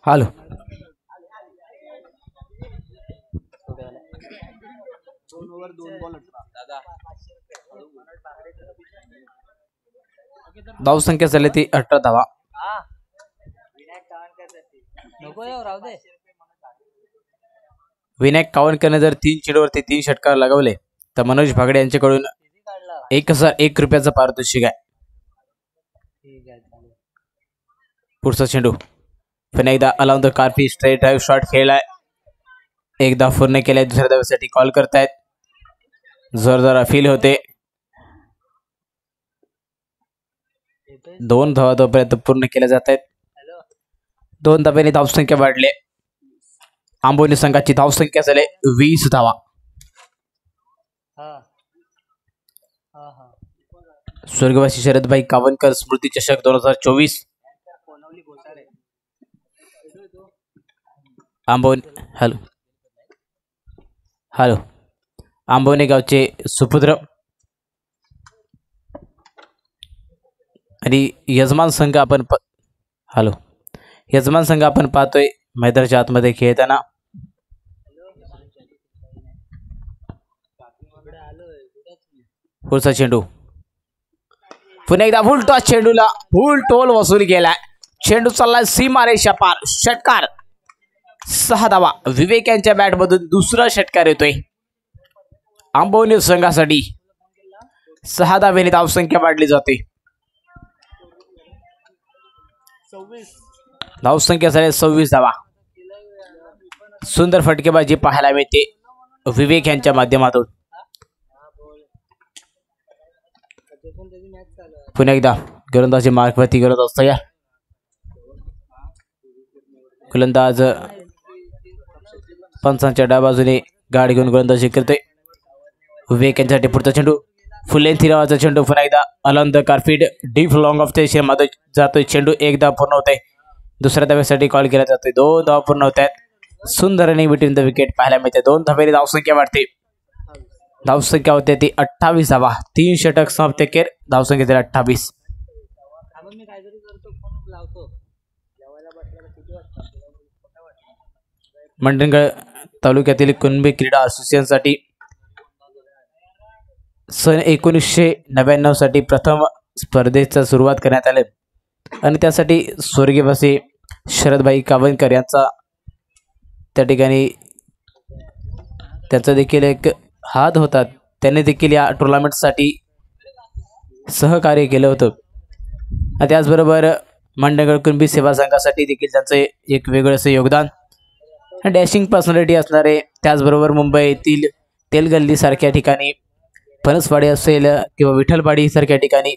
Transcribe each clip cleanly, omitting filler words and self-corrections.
Hello. धावसंख्या झाली ती 18 धावा. विनायक कावणकरने जर 3 चेंडूवरती 3 षटकार लगावले तर मनोज भागडे यांच्याकडून 1001 रुपयाचं पारितोषिक आहे. पुढचा चेंडू पुन्हा एकदा along the carpet straight drive shot खेळलाय. एकदा पूर्ण केलाय. दुसऱ्या धावेसाठी कॉल करतायत. जोरदार फील होते. 2 धावा तोपर्यंत पूर्ण केल्या जात आहेत. 2 धाब्याने धावसंख्या वाढले. आंबोली संघाची धावसंख्या झाली 20 धावा. स्वर्गवासी शरदभाई कावनकर स्मृती चषक 2024 हॅलो. आंबोने गावचे सुपुत्र आणि यजमान संघ आपण पाहतोय मैदानाच्या आतमध्ये खेळताना. पुढचा चेंडू पुन्हा एकदा फुल टॉस. चेंडूला फुल टोल वसूल केलाय. चेंडू चाललाय सीमारेषा पार. षटकार 6 धावा. विवेक यांच्या बॅट मधून दुसरा षटकार येतोय आंबोनी संघासाठी. 6 धाव्याने धावसंख्या वाढली जाते. धावसंख्या झाली 26 धावा. सुंदर फटकेबाजी पाहायला मिळते विवेक यांच्या माध्यमातून. पुन्हा एकदा गोलंदाजी मार्गवरती गोलंदाज तयार. गोलंदाज पंचांच्या डाव्या बाजूने गाडी घेऊन गोलंदाजी करते. विवेक यांच्यासाठी पुढचा चेंडू फुल लेंथ नावाचा चेंडू. पुन्हा एकदा along the carpet deep long off the मध्ये जातोय. चेंडू एकदा पूर्ण होतोय. दुसऱ्या धावेसाठी कॉल केला जातोय. 2 धावा पूर्ण होत आहेत. सुंदर रनिंग बिटवीन द विकेट पाहायला मिळते. 2 धावेने धावसंख्या वाढते. धावसंख्या होते ती 28 धावा. 3 षटक समाप्त केले. धावसंख्या झाली 28. मंडणगड तालुक्यातील कुणबी क्रीडा असोसिएशनसाठी सन 1999 साठी प्रथम स्पर्धेचा सुरुवात करण्यात आले आणि त्यासाठी स्वर्गीय शरदभाई कावनकर यांचा त्या ठिकाणी त्याचा देखील एक हात होता. त्यांनी देखील या टुर्नामेंटसाठी सहकार्य केलं होतं. त्याचबरोबर मंडणगड कुणबी सेवा संघासाठी देखील त्यांचे एक वेगळं असं योगदान. डॅशिंग पर्सनॅलिटी असणारे, त्याचबरोबर मुंबईतील तेलगल्ली सारख्या ठिकाणी, फणसवाडी असेल किंवा विठ्ठलवाडी सारख्या ठिकाणी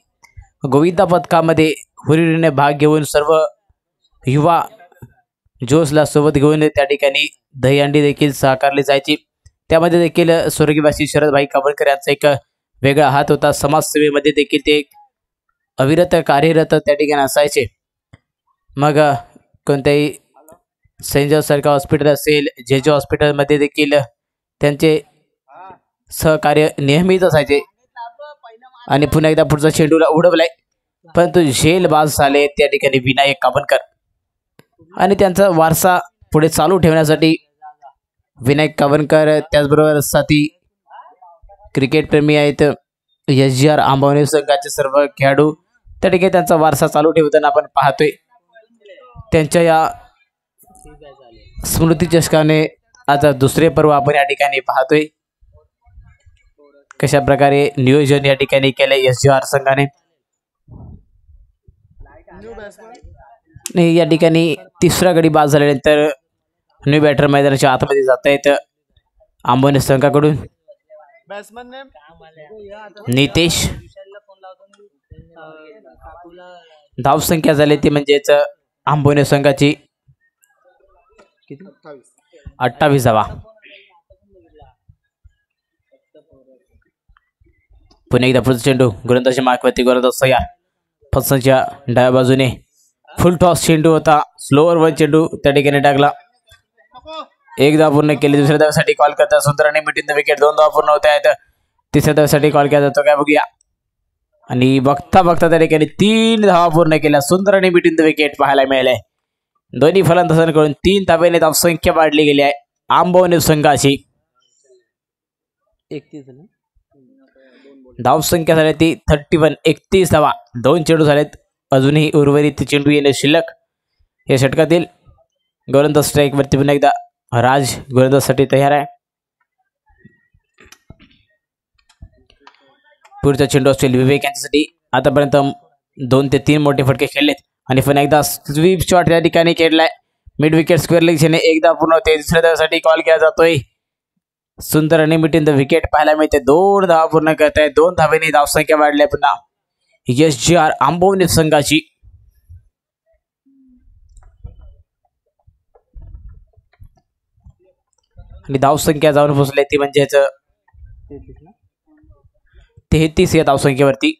गोविंदा पथकामध्ये हुरिरीने भाग घेऊन सर्व युवा जोशला सोबत घेऊन त्या ठिकाणी दहीहंडी देखील साकारली जायची. त्यामध्ये देखील स्वर्गीय शरदभाई कावनकर यांचा एक वेगळा हात होता. समाजसेवेमध्ये देखील ते अविरत कार्यरत त्या ठिकाणी असायचे. मग कोणत्याही सेंट जॉर्ज सारखं हॉस्पिटल असेल, जेजे हॉस्पिटलमध्ये देखील त्यांचे सहकार्य नेहमीच असायचे. आणि पुन्हा एकदा पुढचा चेंडूला उडवलाय, परंतु झेलबाज झाले त्या ठिकाणी विनायक कावनकर. आणि त्यांचा वारसा पुढे चालू ठेवण्यासाठी विनायक कावनकर, त्याचबरोबर साथी क्रिकेट प्रेमी आहेत SGR आंबवणे संघाचे सर्व खेळाडू त्या ठिकाणी त्यांचा वारसा चालू ठेवताना आपण पाहतोय. त्यांच्या या स्मृती चषकाने आता दुसरे पर्व आपण या ठिकाणी पाहतोय. कशा प्रकारे नियोजन या ठिकाणी केले SGR संघाने. या ठिकाणी तिसरा गडी बाद झाल्यानंतर न्यू बॅटर मैदानाच्या आतमध्ये जात आहेत आंबवणे संघाकडून. नितेश. धावसंख्या झाली ती म्हणजेच आंबवणे संघाची 28 धावा. पुन्हा एकदा पुढचा चेंडू गोलंदाजी मार्कवरती गोलंदाज तयार. फसांच्या डाव्या बाजूने फुल टॉस चेंडू होता. स्लोअर वन चेंडू त्या ठिकाणी टाकला. एकदा पूर्ण केली. दुसऱ्या धावेसाठी कॉल करतात सुंदर आणि मिटिंग द विकेट. 2 धावा पूर्ण होत आहेत. तिसऱ्या धावेसाठी कॉल केला जातो काय बघूया. आणि बघता बघता त्या ठिकाणी 3 धावा पूर्ण केल्या. सुंदर आणि मिटिंग द विकेट पाहायला मिळाले. दोन्ही फलंदाजांकडून 3 धाब्याने धावसंख्या वाढली गेली आहे आंबवणे संघाची. 31 धावसंख्या झाली ती 31. 31 धावा. 2 चेंडू झालेत. अजूनही उर्वरित चेंडू येणे शिल्लक. या षटकातील गोलंदाज स्ट्राईक वरती पुन्हा एकदा राज गोलंदाजसाठी तयार आहे. पुढचा चेंडू असेल विवेक यांच्यासाठी. आतापर्यंत 2 ते 3 मोठे फटके खेळलेत आणि पुन्हा एकदा स्वीप शॉट या ठिकाणी खेळलाय. मिड विकेट स्क्वेअर लेगने एकदा पूर्ण होते. दुसऱ्या धावासाठी कॉल केला जातोय. सुंदर आणि मिड इन द विकेट पाहायला मिळते. 2 धावा पूर्ण करत आहे. 2 धावेने धावसंख्या वाढल्या पुन्हा SGR आंबवणे संघाची. आणि धावसंख्या जाऊन पोहोचली ती म्हणजेच 33 या धावसंख्येवरती.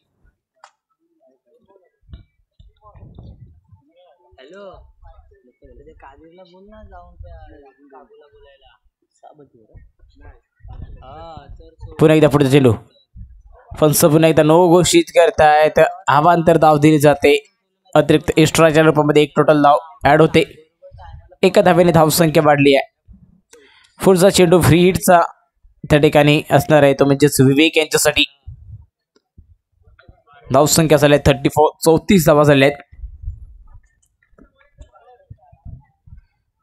पुन्हा एकदा पुढचा चेंडू. फंस पुन्हा एकदा नो घोषित करतायत. अवांतर धाव दिली जाते. अतिरिक्त एक्स्ट्राच्या रूपामध्ये 1 टोटल धाव ऍड होते. 1 धावेने धावसंख्या वाढली आहे. पुढचा चेंडू फ्री हिटचा त्या ठिकाणी असणार आहे तो म्हणजेच विवेक यांच्यासाठी. धावसंख्या झाल्या 34. 34 धावा झाल्या आहेत.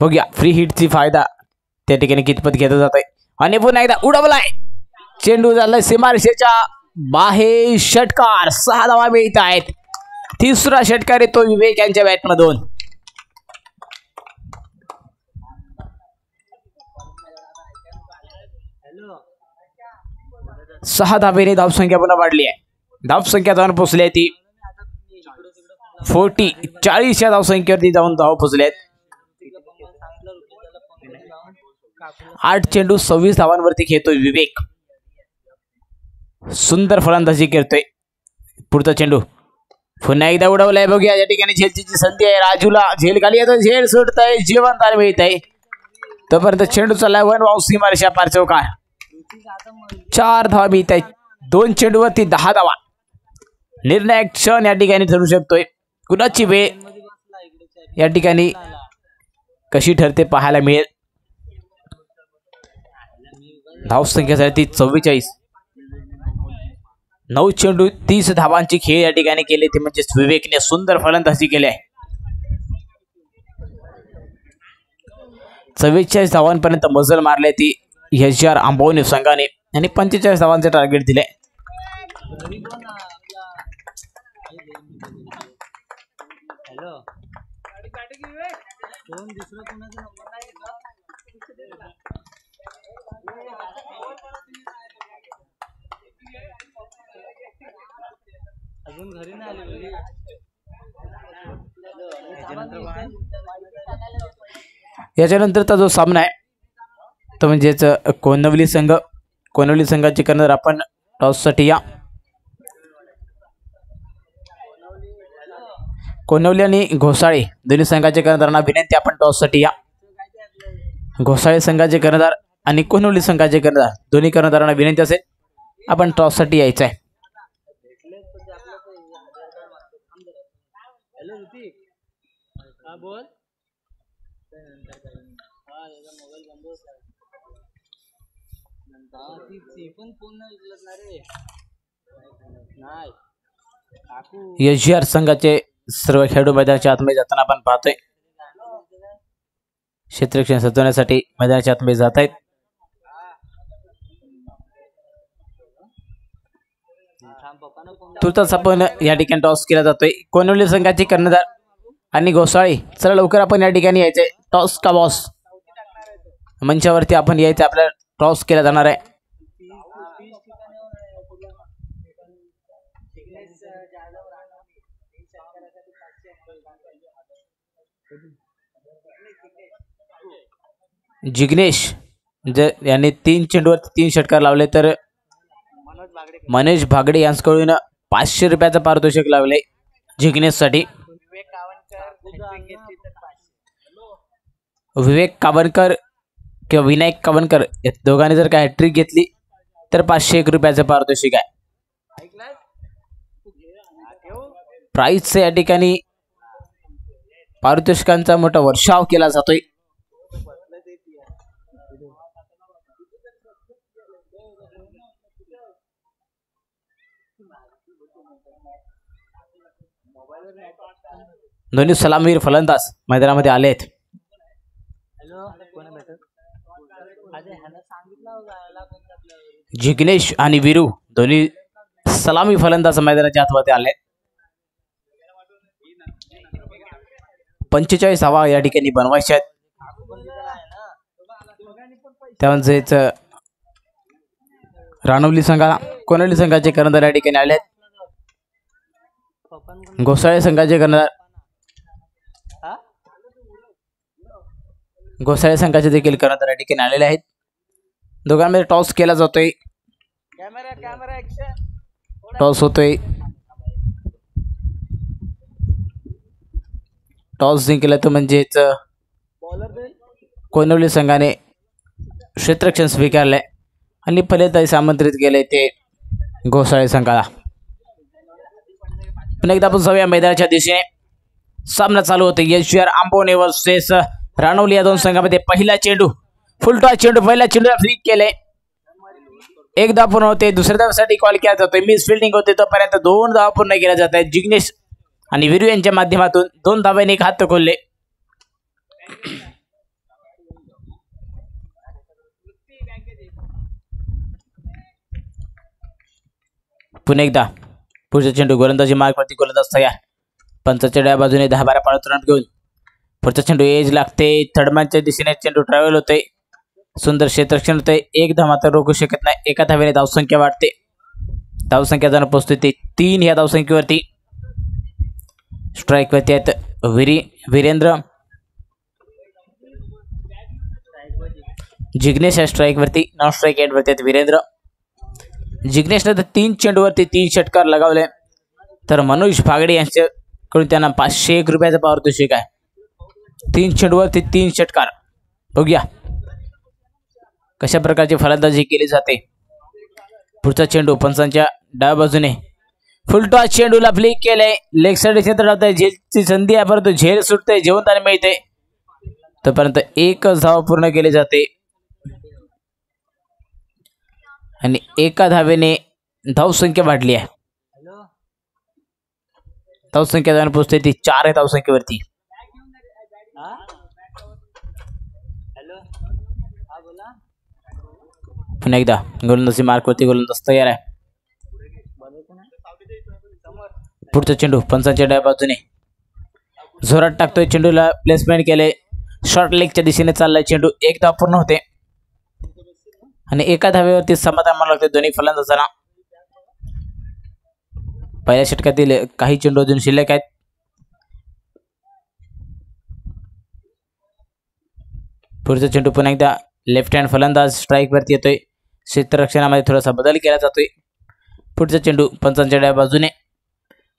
बघूया फ्री हिटची फायदा त्या ठिकाणी कितपत घेतला जात आहे. आणि पुन्हा एकदा उडवलाय. चेंडू झालाय सीमारेषेच्या बाहेर. षटकार. 6 धावा मिळत आहेत. तिसरा षटकार येतो विवेक यांच्या बॅटमधून. सहा धावेने धावसंख्या पुन्हा वाढली आहे. धावसंख्या जाऊन पोहोचली आहे ती 40 या धावसंख्येवरती जाऊन धाव पोहोचले आहेत. 8 चेंडू 26 धावांवरती खेळतोय विवेक. सुंदर फलंदाजी करतोय. पुढचा चेंडू पुन्हा एकदा उडवलाय. बघूया या ठिकाणी झेलची संधी आहे. राजूला झेल खाली येतो. झेल सुटतय. जीवनदान मिळत आहे. तोपर्यंत चेंडू चाललाय वन वाव सीमारेषा पार चौकार. 4 धावा मिळत आहेत. 2 चेंडूवरती 10 धावा. निर्णायक क्षण या ठिकाणी ठरू शकतोय. कुणाची वेळ या ठिकाणी कशी ठरते पाहायला मिळेल. धावसंख्या झाली ती 44. 9 चेंडू 30 धावांची खेळ या ठिकाणी केले ते म्हणजे विवेकने सुंदर फलंदाजी केली आहे. 44 धावांपर्यंत मजल मारले ती SGR आंबवणे संघाने आणि 45 धावांचे टार्गेट दिले. याच्यानंतरचा जो सामना आहे तो म्हणजेच कोनवली संघाचे कर्णधार आपण टॉस साठी या. कोनवली आणि घोसाळे दोन्ही संघाचे कर्णधारांना विनंती आपण टॉस साठी या. घोसाळे संघाचे कर्णधार आणि कोनवली संघाचे कर्णधार दोन्ही कर्णधारांना विनंती असेल आपण टॉस साठी यायचं आहे. SGR संघाचे सर्व खेळाडू मैदानाच्या आतमध्ये जाताना आपण पाहतोय. क्षेत्ररक्षण सजवण्यासाठी मैदानाच्या आतमध्ये जात आहेत. तुर्तास आपण या ठिकाणी टॉस केला जातोय. कोनवली संघाचे कर्णधार आणि घोसाळे चला लवकर आपण या ठिकाणी यायचंय. टॉस का बॉस मंचावरती आपण यायचं. आपल्याला टॉस केला जाणार आहे. जिग्नेश यांनी 3 चेंडूवर 3 षटकार लावले तर मनेश भागडे यांच्याकडून 500 रुपयाचं पारितोषिक लावले जिग्नेशसाठी. विवेक कावनकर किंवा विनायक कावनकर या दोघांनी जर का हॅट्रिक घेतली तर 501 रुपयाचं पारितोषिक आहे. प्राइस या ठिकाणी पारितोषिकांचा मोठा वर्षाव केला जातोय. दोन्ही सलामीवीर फलंदाज मैदानामध्ये आले आहेत. जिग्नेश आणि वीरू दोन्ही सलामी फलंदाज मैदानाच्या आतमध्ये आले. 45 या ठिकाणी बनवायचे आहेत. त्यामध्येच राणवली संघा कोनवली संघाचे कर्णधार या ठिकाणी आले आहेत. घोसाळे संघाचे कर्णधार घोसाळे संघाचे देखील कर्णधार या ठिकाणी आलेले आहेत. दोघांमध्ये टॉस केला जातोय. टॉस होतोय. टॉस जिंकला तर म्हणजेच कोनवली संघाने क्षेत्ररक्षण स्वीकारले आणि फलंदाजी आमंत्रित केले ते घोसाळे संघाला. पुन्हा एकदा आपण जाऊया मैदानाच्या दिशेने. सामना चालू होते. यशवीर आंबोने वर्सेस राणवली या दोन संघामध्ये पहिला चेंडू फुलटॉस चेंडू पहिल्या चेंडूला फ्लिक केले. एक धाव पूर्ण होते. दुसऱ्या धावेसाठी कॉल केला जातोय. मिस फिल्डिंग होते तोपर्यंत 2 धावा पूर्ण केल्या जात आहेत. जिग्नेश आणि वीरू यांच्या माध्यमातून 2 धाव्यांनी एक हात खोलले. पुन्हा एकदा पुढचा चेंडू गोलंदाजी मार्गवरती गोलंदाज तयार. पंचाच्या डाव्या बाजूने 10-12 पाळत रन घेऊन पुढचा चेंडू एज लागते. थर्डमॅनच्या दिशेने चेंडू ट्रॅव्हल होते. सुंदर क्षेत्ररक्षण होते. एक धाव मात्र रोखू शकत नाही. एका धावेने धावसंख्या वाढते. धावसंख्या जाणं पोहोचते ते 3 या धावसंख्येवरती. स्ट्राईक वरती आहेत वीरेंद्र. जिग्नेश आहे स्ट्राईक वरती. नॉन स्ट्राईक एंड वरती आहेत वीरेंद्र. जिग्नेशने तर 3 चेंडूवरती 3 षटकार लगावले तर मनोज भागडे यांच्याकडून त्यांना 501 रुपयाचा पारितोषिक आहे. 3 चेंडूवरती 3 षटकार. बघूया कशा प्रकारची फलंदाजी केली जाते. पुढचा चेंडू पंचांच्या डाव्या बाजूने फुलटॉस चेंडूला फ्लिक केले. लेग साइड क्षेत्र राहत आहे. झेलची संधी आहे परंतु झेल सुटते. जेवण मिळते तोपर्यंत 1 धाव पूर्ण केली जाते आणि एका धावेने धावसंख्या वाढली आहे. धावसंख्या जाऊन पोहोचते ती 4 आहे धावसंख्येवरती. पुन्हा एकदा गोलंदाजी मार्कवरती गोलंदाज तयार आहे. पुढचा चेंडू पंचांच्या डाव्या बाजूने जोरात टाकतोय. चेंडूला प्लेसमेंट केले. शॉर्ट लेगच्या दिशेने चाललाय चेंडू. 1 धाव पूर्ण होते आणि एका धावेवरती समाधान मानावं लागते दोन्ही फलंदाजांना. पहिल्या षटकातील काही चेंडू अजून शिल्लक आहेत. पुढचा चेंडू पुन्हा एकदा लेफ्ट हँड फलंदाज स्ट्राईक वरती येतोय. क्षेत्ररक्षणामध्ये थोडासा बदल केला जातोय. पुढचा चेंडू पंचांच्या डाव्या बाजूने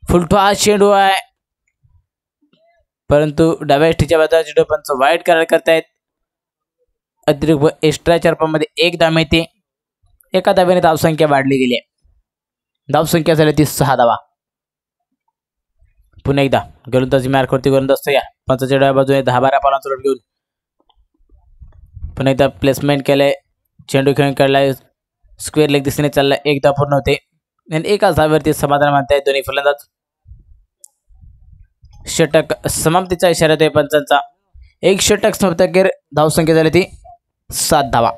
फुलटॉस चेंडू आहे परंतु डाव्या एसटीच्या बाजूला चेंडू पंच वाईट करार करतायत. अतिरिक्त एक्स्ट्रा चर्पामध्ये 1 धाव मिळते. एका धावेने धावसंख्या वाढली गेली आहे. धावसंख्या झाली ती 6 धावा. पुन्हा एकदा गोलंदाजी मार्कवरती गोलंदाज तयार. पंचाच्या डाव्या बाजूने 10-12 पावलांचा रन घेऊन पुन्हा एकदा प्लेसमेंट केलंय. चेंडू खेळून काढलाय. स्क्वेअर लेग दिशेने चाललाय. 1 धाव पूर्ण होते आणि एकाच धावेवरती समाधान मानतायत दोन्ही फलंदाज. षटक समाप्तीचा इशारा देतोय पंचांचा. 1 षटक समाप्त केर. धावसंख्या झाली ती 7 धावा.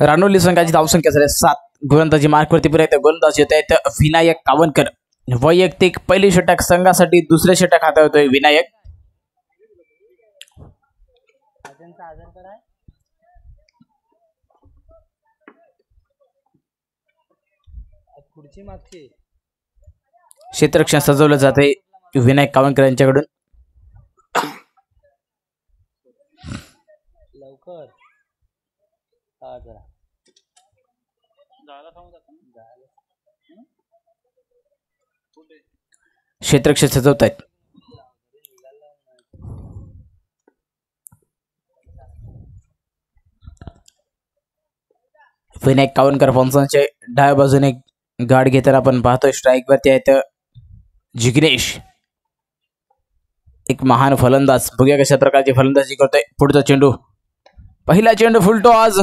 राणवली संघाची धावसंख्या झाली 7. गोलंदाजी मार्कवरती पुन्हा एकदा गोलंदाज येत आहेत विनायक कावनकर. वैयक्तिक पहिली षटक संघासाठी. दुसरे षटक हाताळतोय विनायक. क्षेत्ररक्षण सजवलं जाते विनायक कावनकर यांच्याकडून. क्षेत्ररक्षण सजवत आहेत. विनायक कावनकर पंचांच्या डाव्या बाजूने गाठ घेताना आपण पाहतोय स्ट्राईक वरती आहेत जिग्नेश, एक महान फलंदाज. बघूया कशा प्रकारची फलंदाजी करतोय. पुढचा चेंडू, पहिला चेंडू फुलटो. आज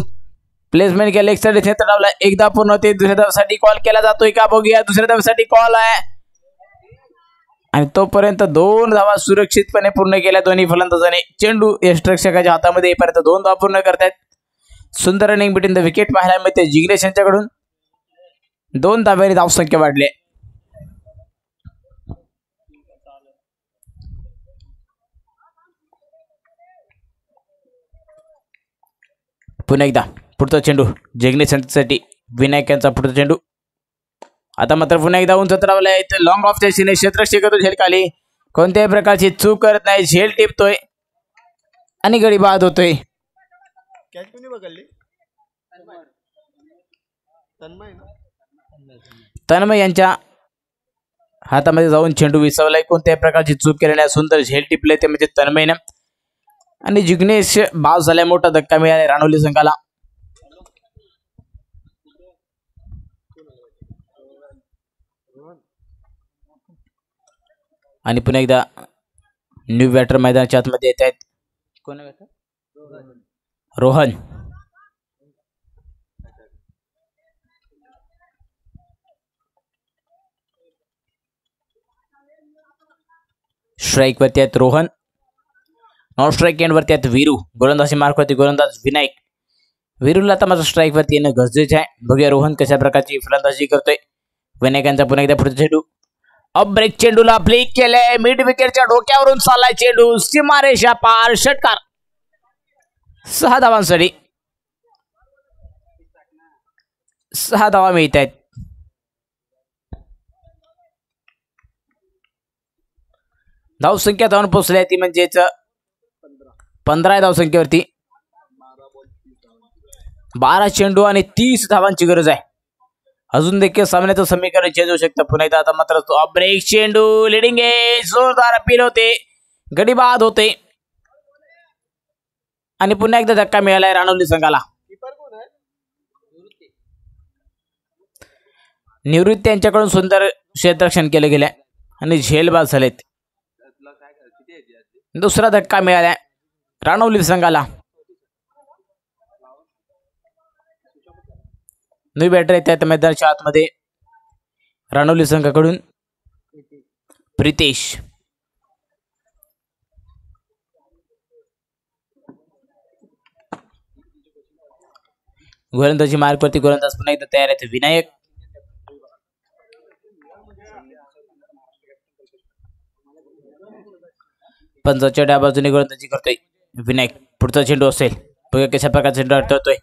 प्लेसमेंट केलं, एक साइड क्षेत्र लावला, एकदा पूर्ण होते. दुसऱ्या धावेसाठी कॉल केला जातोय का बघूया. दुसऱ्या धावेसाठी कॉल आहे आणि तोपर्यंत 2 धावा सुरक्षितपणे पूर्ण केल्या दोन्ही फलंदाजाने. चेंडू यष्टरक्षकाच्या हातामध्ये येईपर्यंत 2 धावा पूर्ण करतायत. सुंदर रनिंग बिटवीन द विकेट पाहायला मिळते जिग्नेश यांच्याकडून. 2 धाव्यांनी धावसंख्या वाढली. पुन्हा एकदा पुढचा चेंडू जिग्नेश यांच्यासाठी. विनायक यांचा पुढचा चेंडू. आता मात्र पुन्हा एकदा उंच तरवला आहे. लॉंग ऑफ दिशेने क्षेत्ररक्षक करतो झेल खाली. कोणत्याही प्रकारची चूक करत नाही. झेल टिपतोय आणि गडी बाद होतोय. तन्मय यांच्या हातामध्ये जाऊन चेंडू विसवलाय. कोणत्याही प्रकारची चूक केली नाही. सुंदर झेल टिपले ते म्हणजे तन्मयनं. आणि जिग्नेश बाद झाल्या. मोठा धक्का मिळाला रानोली संघाला. आणि पुन्हा एकदा न्यू बॅटर मैदानाच्या आतमध्ये येत आहेत. कोण रोहन. स्ट्राईक वरती आहेत रोहन. नॉन स्ट्राईक एंड वरती आहेत वीरू. गोलंदाजी मार्क वरती गोलंदाज विनायक. वीरूला आता माझं स्ट्राईक वरती येणं गरजेचं आहे. बघूया रोहन कशा प्रकारची फलंदाजी करतोय. विनायकांचा पुन्हा एकदा पुढचा चेंडू. अब ब्रेक चेंडूला फ्लिक केलंय. मिड विकेटच्या डोक्यावरून चाललाय चेंडू. सीमारेषा पार. षटकार. 6 धावांसाठी 6 धावा मिळत आहेत. धावसंख्या धावून पोहोचली ती म्हणजेच 15 धावसंख्येवरती. 12 चेंडू आणि 30 धावांची गरज आहे. अजून देखील सामन्याचं समीकरण चेंज होऊ शकतं. पुन्हा एकदा आता मात्र ब्रेक चेंडू. Leading age. जोरदार अपील होते. गडी बाद होते आणि पुन्हा एकदा धक्का मिळालाय रानवली संघाला. निवृत्ती यांच्याकडून सुंदर क्षेत्ररक्षण केले गेले आणि झेलबाद झालेत. दुसरा धक्का मिळाला रानवली संघाला. न्यू बॅटर येतात मैदानाच्या आतमध्ये रानवली संघाकडून. प्रितेश. गोलंदाजी मार्कवरती गोलंदाज पुन्हा एकदा तयार आहेत विनायक. पंचाच्या डाव्या बाजूने गोलंदाजी करतोय विनायक. पुढचा चेंडू असेल. बघा कशा प्रकारचा चेंडू अडवतोय.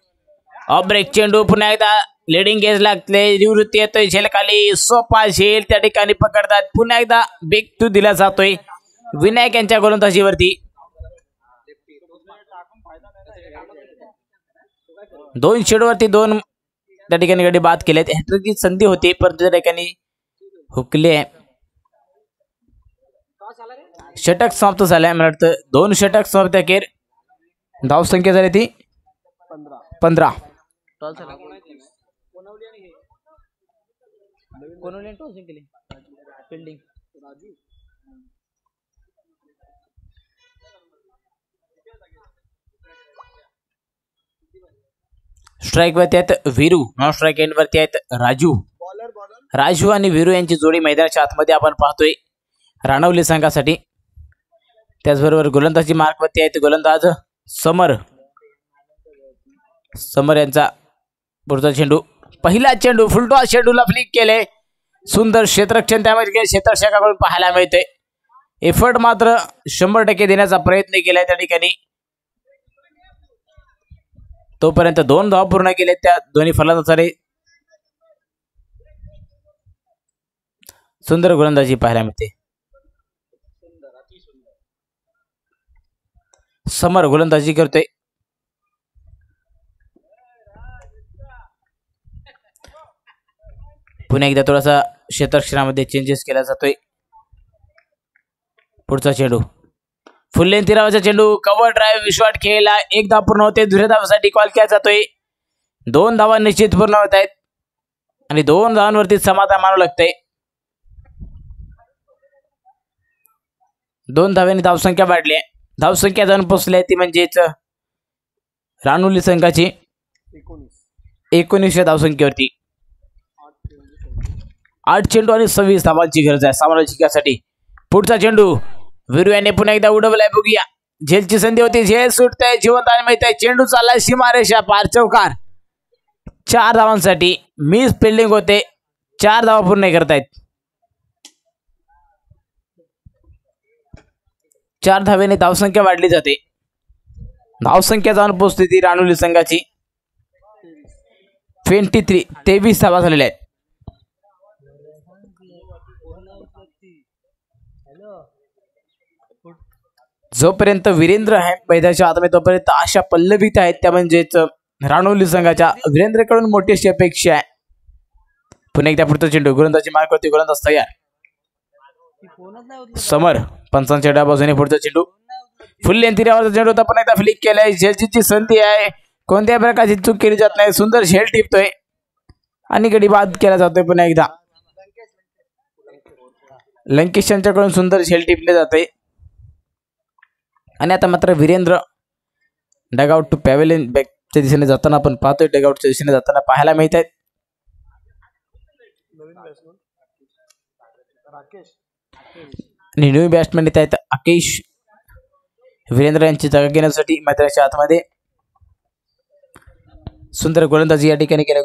ऑफ ब्रेक चेंडू. पुन्हा एकदा लिडिंग गेज लागले. निवृत्ती येतोय झेल खाली. सोपा झेल त्या ठिकाणी पकडतात. पुन्हा एकदा बिग टू दिला जातोय विनायक यांच्या गोलंदाजीवरती. 2 चेंडूवरती 2 त्या ठिकाणी गडी बाद केलेत. हॅट्रिकची संधी होती परंतु त्या ठिकाणी हुकले. षटक समाप्त झालाय. मला वाटतं 2 षटक समाप्त अखेर. धावसंख्या झाली ती 15. स्ट्राईक वरती आहेत वीरू. नॉन स्ट्राईक एंड वरती आहेत राजू. राजू आणि वीरू यांची जोडी मैदानाच्या आतमध्ये आपण पाहतोय रानवली संघासाठी. त्याचबरोबर गोलंदाजी मार्क वरती आहेत गोलंदाज समर. समर यांचा पुढचा चेंडू. पहिला चेंडू फुलटॉस चेंडूला फ्लिक केले. सुंदर क्षेत्ररक्षण त्यामध्ये क्षेत्ररक्षकाकडून पाहायला मिळते. एफर्ट मात्र 100% देण्याचा प्रयत्न केलाय त्या ठिकाणी. तोपर्यंत 2 धावा पूर्ण केले त्या दोन्ही फलंदाजांनी. सुंदर गोलंदाजी पाहायला मिळते. समर गोलंदाजी करतोय. पुन्हा एकदा थोडासा क्षेत्ररक्षणामध्ये चेंजेस केला जातोय. पुढचा चेंडू फुल लेंथ रावाचा चेंडू. कव्हर ड्राईव्ह विश्वाट खेळला. 1 धाव पूर्ण होते. दुसऱ्या धावासाठी कॉल केला जातोय. 2 धावा निश्चित पूर्ण होत आहेत. आणि 2 धावांवरती समाधान मानावं लागतंय. 2 धावांनी धावसंख्या वाढली आहे. धावसंख्या जाऊन पोहोचली आहे ती म्हणजेच रानोली संघाची 19 धावसंख्येवरती. 8 चेंडू आणि 26 धावांची गरज आहे सामना जिंकण्यासाठी. पुढचा चेंडू वीरू याने पुन्हा एकदा उडवलाय. बघूया झेलची संधी होती. झेल सुटतंय. जिवंत आणि माहित आहे चेंडू चाललाय सीमारेषा पार. चौकार. 4 धावांसाठी मिस फिल्डिंग होते. 4 धावा पूर्ण करतायत. 4 धावेने धावसंख्या वाढली जाते. धावसंख्या जाऊन पोहोचते ती रानोली संघाची 23 धावा झालेल्या आहेत. जोपर्यंत वीरेंद्र आहे मैदानाच्या आतमध्ये तोपर्यंत आशा पल्लवित आहेत. त्या म्हणजेच रानोली संघाच्या वीरेंद्रकडून मोठी अशी अपेक्षा आहे. पुन्हा एकदा पुढचा चेंडू गोलंदाजी मार्ग करते. गोलंदाज तयार. समर पंचांच्या डाव्या बाजूने पुढचा चेंडू फुल लेंथीवरचा चेंडू होता. पुन्हा एकदा फ्लिक केलाय. झेलची संधी आहे. कोणत्याही प्रकारची चूक केली जात नाही. सुंदर झेल टिपतोय आणि गडी बाद केला जातोय. पुन्हा एकदा लंकेश यांच्याकडून सुंदर झेल टिपले जाते. आणि आता मात्र वीरेंद्र डगआउट टू पॅव्हेलियन बॅकच्या दिशेने जाताना आपण पाहतोय. डगआउटच्या दिशेने जाताना पाहायला मिळत आहेत. आणि न्यू बॅट्समॅन येत आहेत आकेश. वीरेंद्र यांची जागा घेण्यासाठी मैदानाच्या आतमध्ये सुंदर गोलंदाजी या ठिकाणी केल्या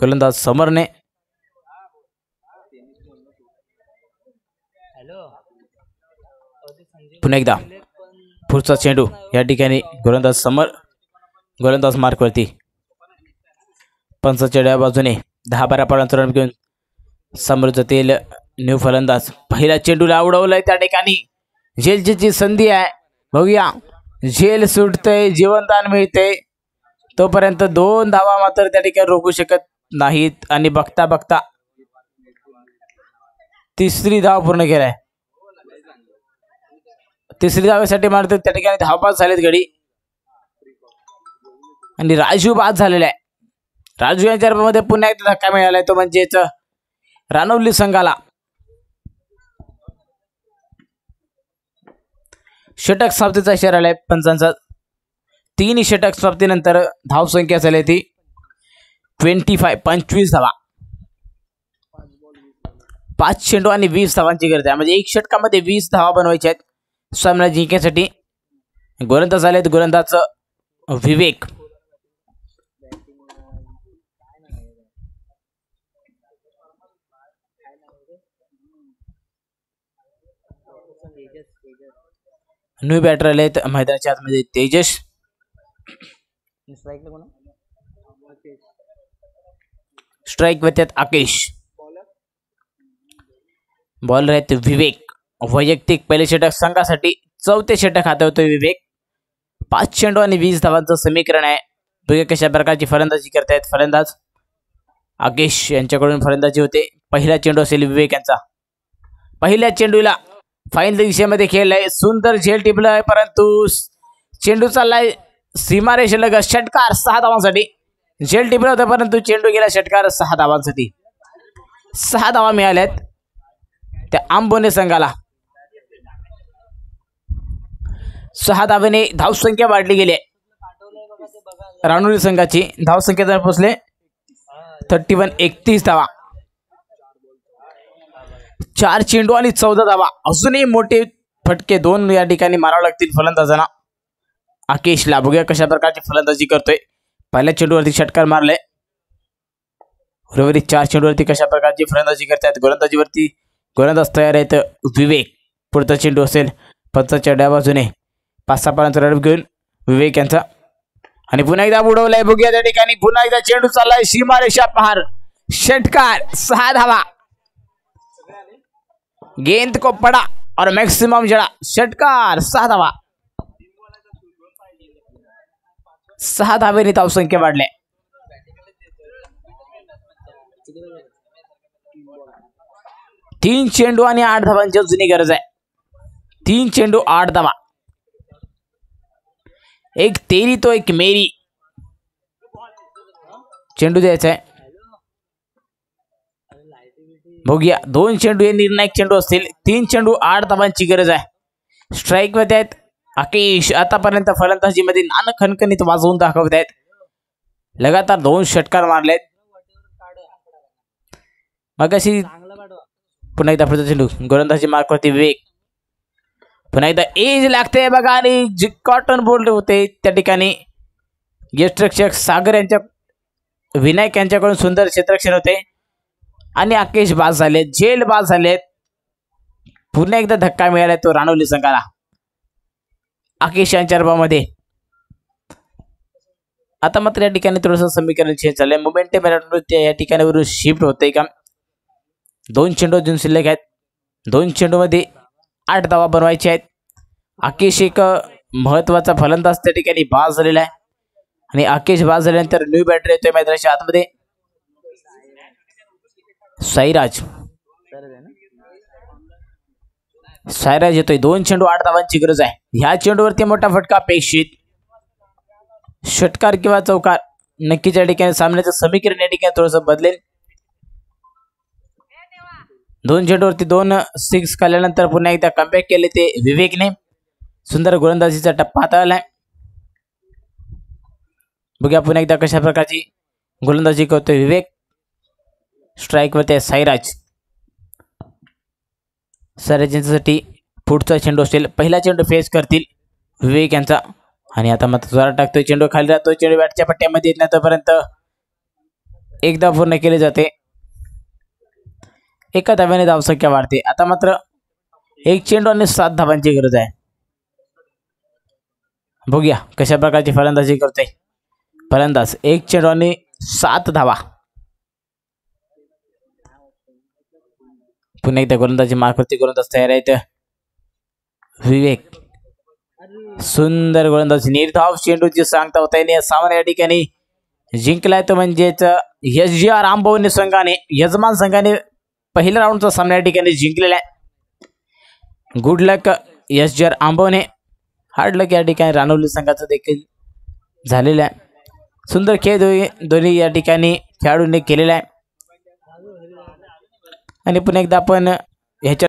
गोलंदाज समरने. पुन्हा एकदा पुढचा चेंडू या ठिकाणी गोलंदाज समर. गोलंदाज मार्कवरती. पंचाच्या डाव्या बाजूने 10-12 पॉईंटचं रन घेऊन समोर जातील न्यू फलंदाज. पहिल्या चेंडूला उडवलंय त्या ठिकाणी. झेलची संधी आहे. बघूया झेल सुटतंय. जीवनदान मिळते. तोपर्यंत 2 धावा मात्र त्या ठिकाणी रोखू शकत नाहीत. आणि बघता बघता 3री धाव पूर्ण केलाय. 3री धावेसाठी मारतो त्या ठिकाणी धावपास झालेत गडी. आणि राजू बाद झालेला आहे. राजू यांच्या मध्ये पुन्हा एकदा धक्का मिळालाय. तो म्हणजेच रानोली संघाला. षटक समाप्तीचा इशारा आलाय पंचांचा. 3 षटक समाप्तीनंतर धावसंख्या झाली ती 25 धावा. 5 चेंडू आणि 20 धावांची गरज आहे. म्हणजे 1 षटकामध्ये 20 धावा बनवायच्या आहेत सामना जिंकण्यासाठी. गोलंदाज आलेत. गोलंदाज विवेक. न्यू बॅटर आलेत मैदानाच्या आतमध्ये तेजस. स्ट्राईक वरती आकेश. बॉलर आहेत विवेक. वैयक्तिक पहिले षटक संघासाठी 4थे षटक हातावतोय विवेक. 5 चेंडू आणि 20 धावांचं समीकरण आहे. बघा कशा प्रकारची फलंदाजी करतायत फलंदाज. आकेश यांच्याकडून फलंदाजी होते. पहिला चेंडू असेल विवेक यांचा. पहिल्या चेंडूला फाईनल दिशेमध्ये खेळलाय. सुंदर झेल टिपलाय. परंतु चेंडू चाललाय सीमारेषेलगत. षटकार 6 धावांसाठी. झेल टिपला होता परंतु चेंडू गेला षटकार 6 धावांसाठी. 6 धावा मिळाल्यात त्या आंबोने संघाला. 6 धावेने धावसंख्या वाढली गेली आहे. रानोली संघाची धावसंख्या पोहोचले 31 धावा. 4 चेंडू आणि 14 धावा. अजूनही मोठे फटके 2 या ठिकाणी मारावे लागतील फलंदाजांना. आकेशला बघूया कशा प्रकारची फलंदाजी करतोय. पहिल्या चेंडूवरती षटकार मारले. उर्वरित 4 चेंडूवरती कशा प्रकारची फलंदाजी करतायत. गोलंदाजीवरती गोलंदाज तयार आहेत विवेक. पुढचा चेंडू असेल पंचाच्या डाव्या बाजूने. 5-6 पॉईंटचा रन घेऊन विवेक यांचा. आणि पुन्हा एकदा बुडवलाय. बघूया त्या ठिकाणी पुन्हा एकदा चेंडू चाललाय सीमारेषा पार. षटकार 6 धावा. गेंद को पड़ा और मैक्सिमम जड़ा. षटकार 6 धावा. 6 धावेने धावसंख्या वाढल्या. 3 चेंडू आणि 8 धावांची जुनी गरज आहे. 3 चेंडू 8 धावा. एक तेरी तो एक मेरी. चेंडू द्यायचा आहे. बघूया 2 चेंडू हे निर्णायक चेंडू असतील. 3 चेंडू 8 धावांची गरज आहे. स्ट्राईक मध्ये आहेत आकेश. आतापर्यंत फलंदाजीमध्ये नाणं खणखणीत वाजवून दाखवत आहेत. लगातार 2 षटकार मारलेत. मग अशी पुन्हा एकदा पुढचा चेंडू गोलंदाजी मार्कवरती विवेक. पुन्हा एकदा एज लागते बघा आणि जी कॉटन बोल्ड होते त्या ठिकाणी यष्टरक्षक सागर यांच्या विनायक यांच्याकडून सुंदर क्षेत्ररक्षण होते आणि आकेश बाद झाले. झेल बाद झालेत. पुन्हा एकदा धक्का मिळाला तो रानवली संघाला. आकेश यांच्या रूपामध्ये आता मात्र या ठिकाणी थोडंसं समीकरण चेंज झालंय. मोमेंटम या ठिकाणावरून शिफ्ट होतंय का. 2 चेंडू अजून शिल्लक आहेत. 2 चेंडू मध्ये 8 धावा बनवायचे आहेत. आकेश एक महत्वाचा फलंदाज त्या ठिकाणी बाद झालेला आहे आणि आकेश बाद झाल्यानंतर न्यू बॅटर येतोय मैदानाच्या आतमध्ये. सायराज येतोय. 2 चेंडू 8 धावांची गरज आहे. ह्या चेंडूवरती मोठा फटका अपेक्षित. षटकार किंवा चौकार नक्कीच या ठिकाणी सामन्याचं समीकरण या ठिकाणी थोडंसं बदलेल. 2 चेंडूवरती 2 6 खाल्ल्यानंतर पुन्हा एकदा कमबॅक केले ते विवेकने. सुंदर गोलंदाजीचा टप्पा हाताळलाय. बघूया पुन्हा एकदा कशा प्रकारची गोलंदाजी करतोय विवेक. स्ट्राईक वरती साईराज. साईराजांसाठी पुढचा चेंडू असेल. पहिला चेंडू फेस करतील विवेक यांचा आणि आता मात्र जोरात टाकतोय. चेंडू खाली राहतोय. चेंडू बॅटच्या पट्ट्यामध्ये येत नाही तोपर्यंत एकदा पूर्ण केले जाते. एका धाव्याने धावसंख्या वाढते. आता मात्र 1 चेंडू आणि 7 धावांची गरज आहे. बघूया कशा प्रकारची फलंदाजी करते फलंदाज. 1 चेंडू आणि 7 धावा. पुन्हा एकदा गोलंदाजी मार्कवरती गोलंदाज तयार आहेत विवेक. सुंदर गोलंदाजी. निर्धाव चेंडूची सांगता होता येईल. सामना या ठिकाणी जिंकलाय तो म्हणजेच SGR आंबवणे संघाने. यजमान संघाने पहिल्या राऊंडचा सामना या ठिकाणी जिंकलेला आहे. गुड लक SGR आंबवणे. हार्ड लक या ठिकाणी रानवली संघाचं देखील झालेलं आहे. सुंदर खेळ दोन्ही या ठिकाणी खेळाडूंनी केलेला आहे. आणि पुन्हा एकदा आपण ह्याच्या